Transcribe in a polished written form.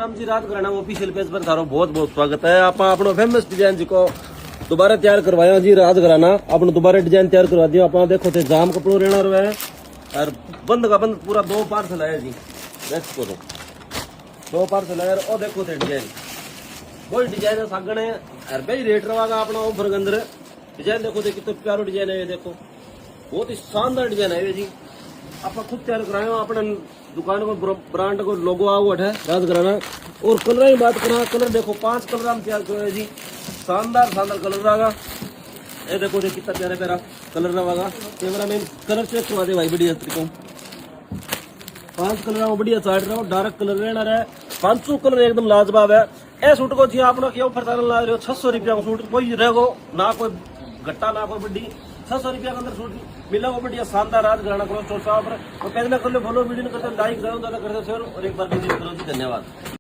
राम जी रात घराना official page पर थारो बहुत बहुत स्वागत है। आप अपनो फेमस डिजाइन जी को दोबारा तैयार करवाया जी। रात घराना अपने दोबारा डिजाइन तैयार करवा दिया। आप देखो थे जाम कपड़ो रहना रहा है और बंद का बंद पूरा 2 पार्सल है जी। नेक्स्ट को 2 पार्सल है और देखो थे डिजाइन कोई डिजाइन है सागने और भाई रेट रवागा अपना ऑफर के अंदर। डिजाइन देखो थे कितना प्यारो डिजाइन है। ये देखो बहुत ही शानदार डिजाइन है जी। आप खुद तैयार कराए हो अपने दुकान को ब्रांड को लोगो आओ है रात कराना। और कलर की बात करा, कलर देखो 5 कलर हम तैयार करे जी। शानदार शानदार कलर आगा। ये देखो कितना प्यारा प्यारा कलर रहेगा। कैमरा मैन कलर चेक करवा दे भाई बढ़िया तरीकों। 5 कलर बढ़िया चार्ट रहा डार्क कलर रहना रहा है। 500 कलर एकदम लाजवाब है। ए सूट को जी आपने क्यों फरसाना ला रहे हो 600 रुपया का सूट कोई रहेगो ना कोई घट्टा ना कोई बड्डी 600 रुपया के अंदर सूट मिला वो बढ़िया शानदार रात घराना करो चौसा पर। और पहले कर लो फॉलो वीडियो करते लाइक ज्यादा करते शेयर और एक बार विजिट करो जी। धन्यवाद।